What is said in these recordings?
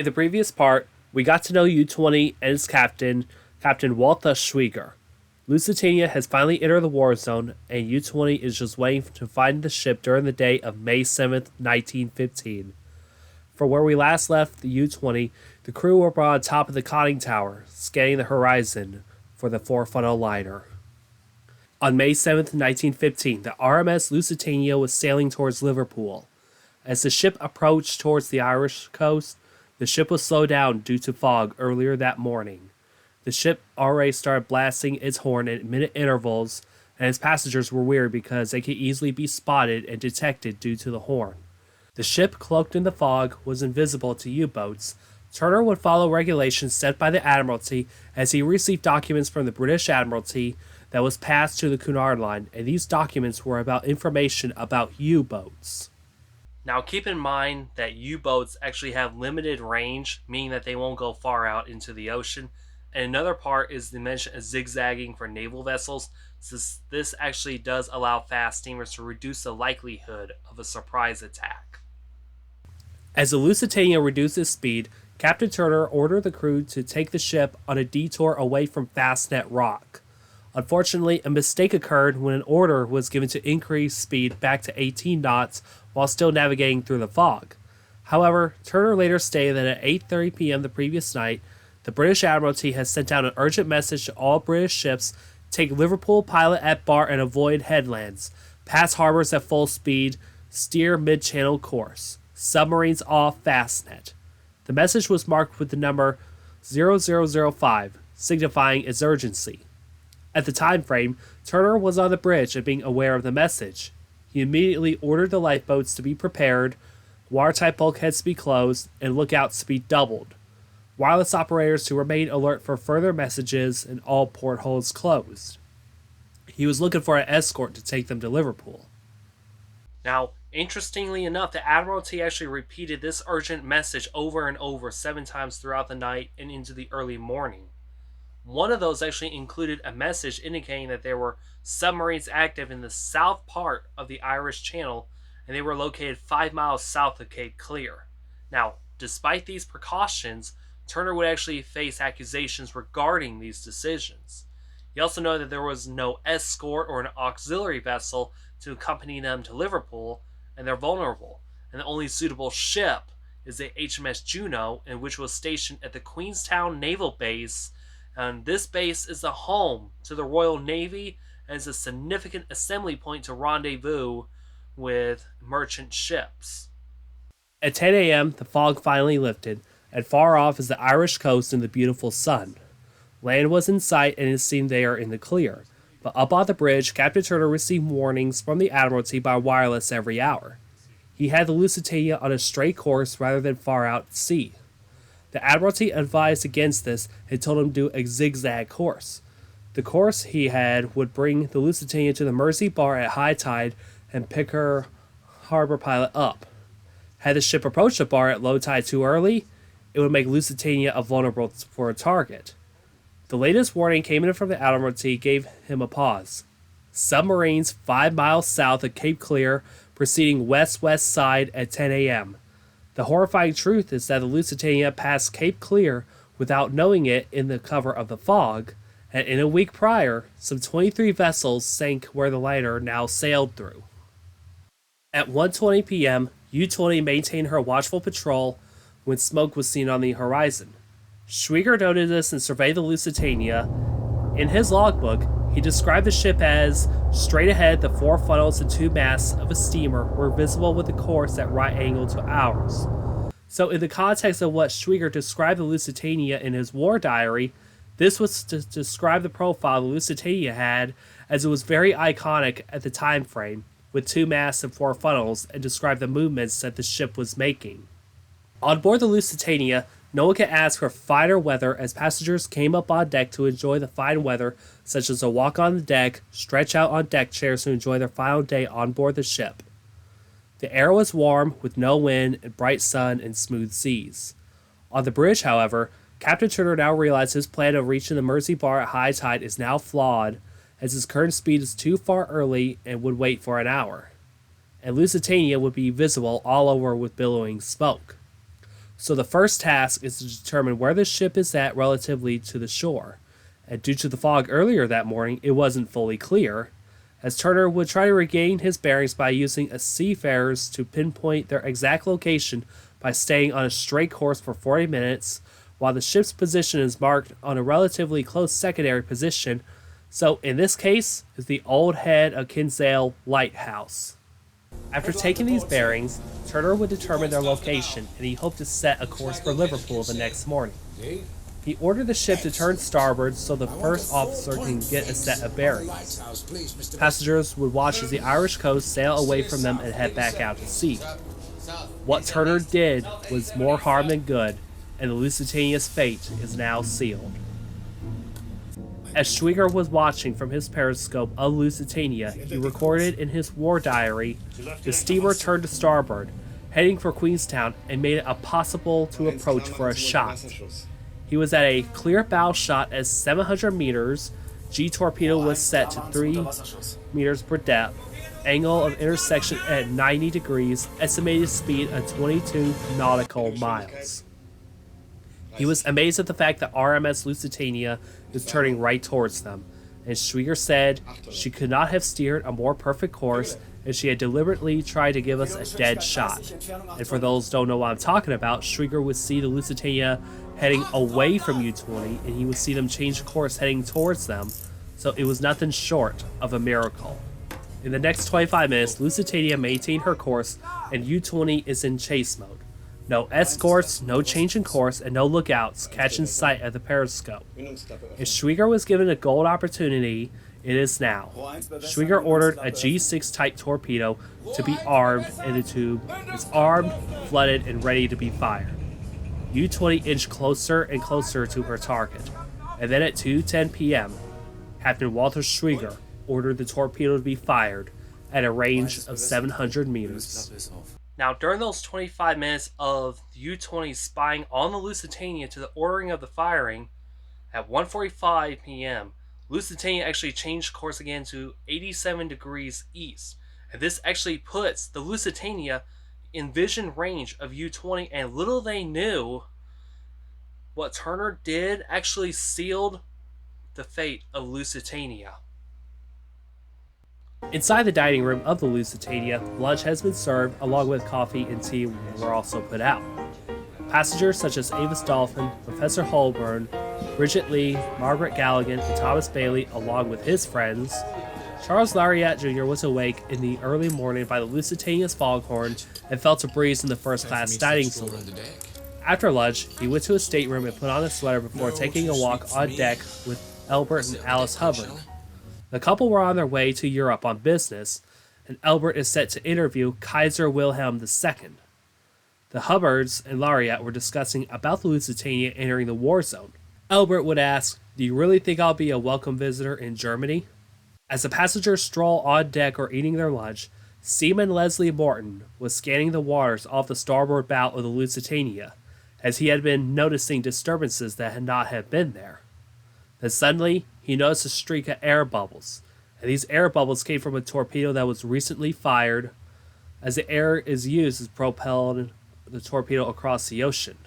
In the previous part, we got to know U-20 and its captain, Captain Walther Schweiger. Lusitania has finally entered the war zone, and U-20 is just waiting to find the ship during the day of May 7th, 1915. From where we last left the U-20, the crew were brought on top of the conning tower, scanning the horizon for the four-funnel liner. On May 7th, 1915, the RMS Lusitania was sailing towards Liverpool. As the ship approached towards the Irish coast, the ship was slowed down due to fog earlier that morning. The ship already started blasting its horn at minute intervals, and its passengers were worried because they could easily be spotted and detected due to the horn. The ship, cloaked in the fog, was invisible to U-boats. Turner would follow regulations set by the Admiralty as he received documents from the British Admiralty that was passed to the Cunard Line, and these documents were about information about U-boats. Now keep in mind that U-boats actually have limited range, meaning that they won't go far out into the ocean. And another part is the mention of zigzagging for naval vessels, since this actually does allow fast steamers to reduce the likelihood of a surprise attack. As the Lusitania reduced its speed, Captain Turner ordered the crew to take the ship on a detour away from Fastnet Rock. Unfortunately, a mistake occurred when an order was given to increase speed back to 18 knots while still navigating through the fog. However, Turner later stated that at 8:30 p.m. the previous night, the British Admiralty has sent out an urgent message to all British ships: take Liverpool pilot at bar and avoid headlands, pass harbors at full speed, steer mid-channel course, submarines off Fastnet. The message was marked with the number 0005, signifying its urgency. At the time frame, Turner was on the bridge and being aware of the message. He immediately ordered the lifeboats to be prepared, watertight bulkheads to be closed, and lookouts to be doubled. Wireless operators to remain alert for further messages, and all portholes closed. He was looking for an escort to take them to Liverpool. Now, interestingly enough, the Admiralty actually repeated this urgent message over and over 7 times throughout the night and into the early morning. One of those actually included a message indicating that there were submarines active in the south part of the Irish Channel, and they were located 5 miles south of Cape Clear. Now, despite these precautions, Turner would actually face accusations regarding these decisions. He also noted that there was no escort or an auxiliary vessel to accompany them to Liverpool, and they're vulnerable, and the only suitable ship is the HMS Juno, and which was stationed at the Queenstown Naval Base, and this base is the home to the Royal Navy and is a significant assembly point to rendezvous with merchant ships. At 10 a.m., the fog finally lifted, and far off is the Irish coast and the beautiful sun. Land was in sight, and it seemed they are in the clear. But up on the bridge, Captain Turner received warnings from the Admiralty by wireless every hour. He had the Lusitania on a straight course rather than far out at sea. The Admiralty advised against this and told him to do a zigzag course. The course he had would bring the Lusitania to the Mersey bar at high tide and pick her harbor pilot up. Had the ship approached the bar at low tide too early, it would make Lusitania vulnerable for a target. The latest warning came in from the Admiralty gave him a pause. Submarines 5 miles south of Cape Clear, proceeding west-west side at 10 a.m. The horrifying truth is that the Lusitania passed Cape Clear without knowing it in the cover of the fog, and in a week prior, some 23 vessels sank where the liner now sailed through. At 1:20 p.m., U-20 maintained her watchful patrol when smoke was seen on the horizon. Schweiger noted this and surveyed the Lusitania. In his logbook, he described the ship as straight ahead. The 4 funnels and 2 masts of a steamer were visible with a course at right angle to ours. So in the context of what Schweiger described the Lusitania in his war diary, this was to describe the profile the Lusitania had, as it was very iconic at the time frame, with 2 masts and 4 funnels, and describe the movements that the ship was making. On board the Lusitania, no one could ask for finer weather as passengers came up on deck to enjoy the fine weather, such as a walk on the deck, stretch out on deck chairs to enjoy their final day on board the ship. The air was warm, with no wind, and bright sun and smooth seas. On the bridge, however, Captain Turner now realized his plan of reaching the Mersey bar at high tide is now flawed, as his current speed is too far early and would wait for an hour. And Lusitania would be visible all over with billowing smoke. So the first task is to determine where the ship is at relatively to the shore. And due to the fog earlier that morning, it wasn't fully clear, as Turner would try to regain his bearings by using seafarers to pinpoint their exact location by staying on a straight course for 40 minutes, while the ship's position is marked on a relatively close secondary position. So in this case, is the old head of Kinsale Lighthouse. After taking these bearings, Turner would determine their location, and he hoped to set a course for Liverpool the next morning. He ordered the ship to turn starboard so the first officer can get a set of bearings. Passengers would watch as the Irish coast sail away from them and head back out to sea. What Turner did was more harm than good, and the Lusitania's fate is now sealed. As Schweiger was watching from his periscope of Lusitania, he recorded in his war diary, the steamer turned to starboard, heading for Queenstown, and made it impossible to approach for a shot. He was at a clear bow shot at 700 meters, G torpedo was set to 3 meters per depth, angle of intersection at 90 degrees, estimated speed of 22 nautical miles. He was amazed at the fact that RMS Lusitania was turning right towards them, and Schweiger said she could not have steered a more perfect course, and she had deliberately tried to give us a dead shot. And for those who don't know what I'm talking about, Schweiger would see the Lusitania heading away from U-20, and he would see them change course heading towards them, so it was nothing short of a miracle. In the next 25 minutes, Lusitania maintained her course, and U-20 is in chase mode. No escorts, no change in course, and no lookouts catch in sight at the periscope. If Schweiger was given a gold opportunity, it is now. Schweiger ordered a G6 type torpedo to be armed, and the tube is armed, flooded, and ready to be fired. U-20 inched closer and closer to her target, and then at 2:10 p.m., Captain Walther Schweiger ordered the torpedo to be fired at a range of 700 meters. Now, during those 25 minutes of U-20 spying on the Lusitania to the ordering of the firing, at 1:45 p.m., Lusitania actually changed course again to 87 degrees east. And this actually puts the Lusitania in vision range of U-20, and little they knew, what Turner did actually sealed the fate of Lusitania. Inside the dining room of the Lusitania, lunch has been served along with coffee and tea were also put out. Passengers such as Avis Dolphin, Professor Holborn, Bridget Lee, Margaret Galligan, and Thomas Bailey, along with his friends. Charles Lariat Jr. was awake in the early morning by the Lusitania's foghorn and felt a breeze in the first-class dining saloon. After lunch, he went to his stateroom and put on a sweater before taking a walk on deck with Albert and Alice Hubbard. The couple were on their way to Europe on business, and Albert is set to interview Kaiser Wilhelm II. The Hubbards and Lariat were discussing about the Lusitania entering the war zone. Albert would ask, "Do you really think I'll be a welcome visitor in Germany?" As the passengers stroll on deck or eating their lunch, Seaman Leslie Morton was scanning the waters off the starboard bow of the Lusitania, as he had been noticing disturbances that had not have been there. Then suddenly, he noticed a streak of air bubbles, and these air bubbles came from a torpedo that was recently fired, as the air is used to propel the torpedo across the ocean.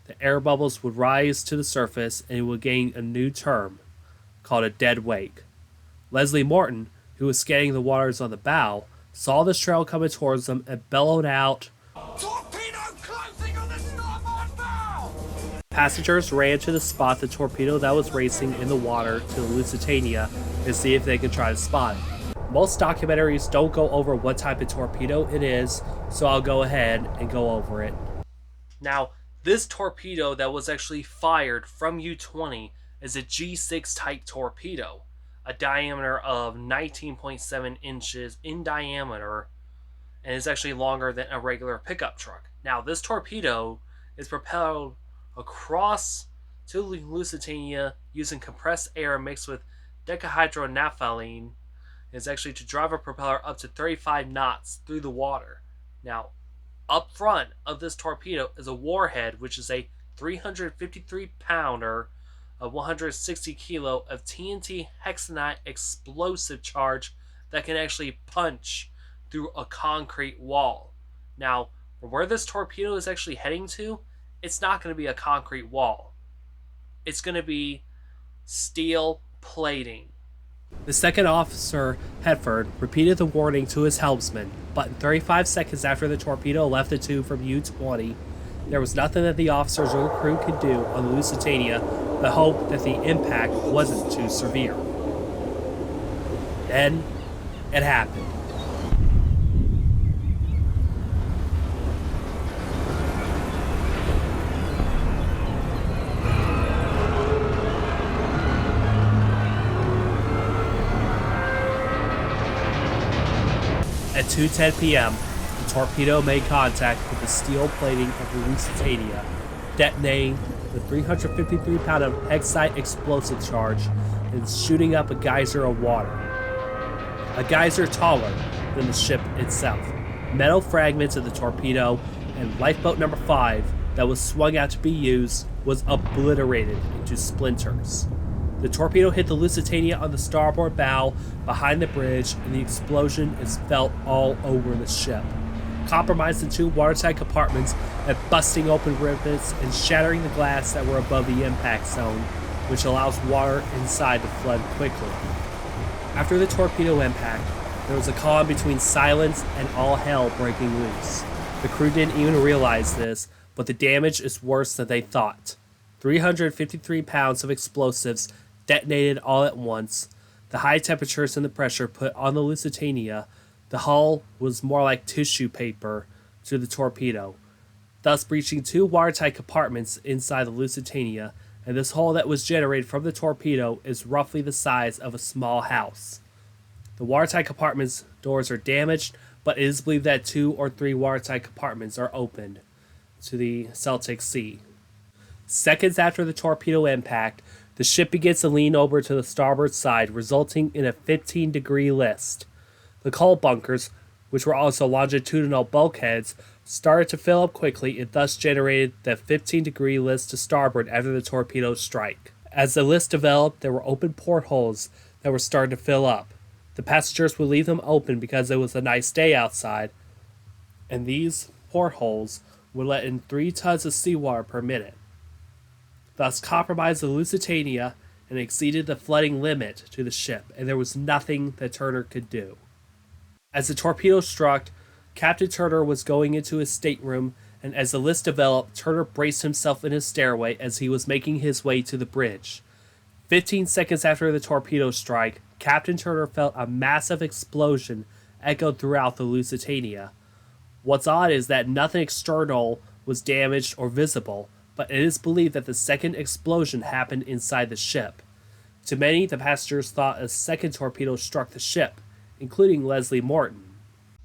The air bubbles would rise to the surface, and it would gain a new term, called a dead wake. Leslie Morton, who was scanning the waters on the bow, saw this trail coming towards them and bellowed out, "Torpedo closing on the starboard bow!" Passengers ran to the spot the torpedo that was racing in the water to the Lusitania and see if they could try to spot it. Most documentaries don't go over what type of torpedo it is, so I'll go ahead and go over it. Now, this torpedo that was actually fired from U-20 is a G6 type torpedo, a diameter of 19.7 inches in diameter, and is actually longer than a regular pickup truck. Now, this torpedo is propelled across to Lusitania using compressed air mixed with decahydronaphthalene. Is actually to drive a propeller up to 35 knots through the water. Now, up front of this torpedo is a warhead, which is a 353-pounder of 160 kilo of TNT hexanite explosive charge that can actually punch through a concrete wall. Now, where this torpedo is actually heading to, it's not going to be a concrete wall. It's going to be steel plating. The second officer, Hetford, repeated the warning to his helmsman, but in 35 seconds after the torpedo left the tube from U-20, there was nothing that the officers or crew could do on the Lusitania but hope that the impact wasn't too severe. Then, it happened. At 2:10 p.m., the torpedo made contact with the steel plating of the Lusitania, detonating the 353-pound Hexite explosive charge and shooting up a geyser of water. A geyser taller than the ship itself. Metal fragments of the torpedo and lifeboat number 5 that was swung out to be used was obliterated into splinters. The torpedo hit the Lusitania on the starboard bow behind the bridge, and the explosion is felt all over the ship, compromising 2 watertight compartments and busting open rivets and shattering the glass that were above the impact zone, which allows water inside to flood quickly. After the torpedo impact, there was a calm between silence and all hell breaking loose. The crew didn't even realize this, but the damage is worse than they thought. 353 pounds of explosives detonated all at once. The high temperatures and the pressure put on the Lusitania, the hull was more like tissue paper to the torpedo, thus breaching 2 watertight compartments inside the Lusitania, and this hole that was generated from the torpedo is roughly the size of a small house. The watertight compartments' doors are damaged, but it is believed that 2 or 3 watertight compartments are opened to the Celtic Sea. Seconds after the torpedo impact, the ship begins to lean over to the starboard side, resulting in a 15-degree list. The coal bunkers, which were also longitudinal bulkheads, started to fill up quickly and thus generated the 15-degree list to starboard after the torpedo's strike. As the list developed, there were open portholes that were starting to fill up. The passengers would leave them open because it was a nice day outside, and these portholes would let in 3 tons of seawater per minute, thus compromised the Lusitania and exceeded the flooding limit to the ship, and there was nothing that Turner could do. As the torpedo struck, Captain Turner was going into his stateroom, and as the list developed, Turner braced himself in his stairway as he was making his way to the bridge. 15 seconds after the torpedo strike, Captain Turner felt a massive explosion echoed throughout the Lusitania. What's odd is that nothing external was damaged or visible, but it is believed that the second explosion happened inside the ship. To many, the passengers thought a second torpedo struck the ship, including Leslie Morton.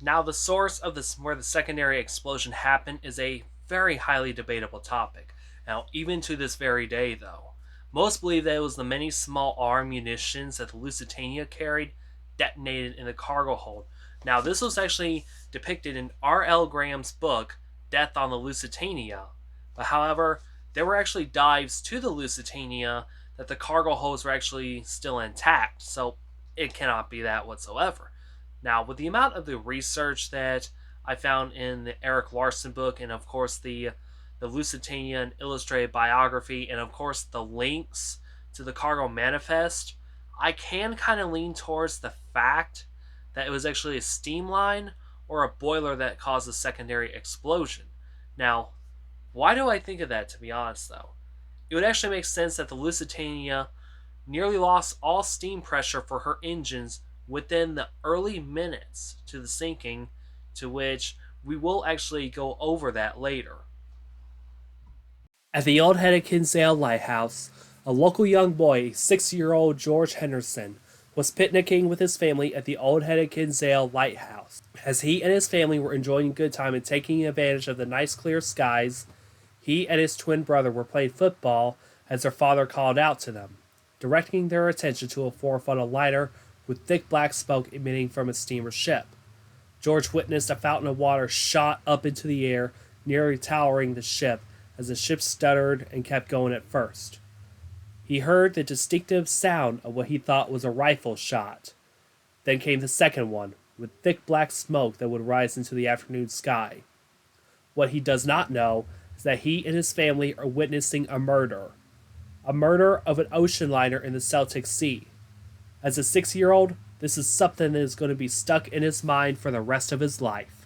Now, the source of this, where the secondary explosion happened, is a very highly debatable topic. Now, even to this very day, though, most believe that it was the many small arm munitions that the Lusitania carried detonated in the cargo hold. Now, this was actually depicted in R.L. Graham's book, Death on the Lusitania. But however, there were actually dives to the Lusitania that the cargo holds were actually still intact, so it cannot be that whatsoever. Now, with the amount of the research that I found in the Eric Larson book, and of course the Lusitania illustrated biography, and of course the links to the cargo manifest, I can kind of lean towards the fact that it was actually a steam line or a boiler that caused a secondary explosion. Now, why do I think of that, to be honest, though? It would actually make sense that the Lusitania nearly lost all steam pressure for her engines within the early minutes to the sinking, to which we will actually go over that later. At the old Head Kinsale Lighthouse, a local young boy, 6-year-old George Henderson, was picnicking with his family at the old Head Kinsale Lighthouse. As he and his family were enjoying a good time and taking advantage of the nice clear skies, he and his twin brother were playing football as their father called out to them, directing their attention to a 4-funnel lighter with thick black smoke emitting from a steamer ship. George witnessed a fountain of water shot up into the air, nearly towering the ship, as the ship stuttered and kept going at first. He heard the distinctive sound of what he thought was a rifle shot. Then came the second one, with thick black smoke that would rise into the afternoon sky. What he does not know is that he and his family are witnessing a murder of an ocean liner in the Celtic Sea. As a 6-year-old, this is something that is going to be stuck in his mind for the rest of his life.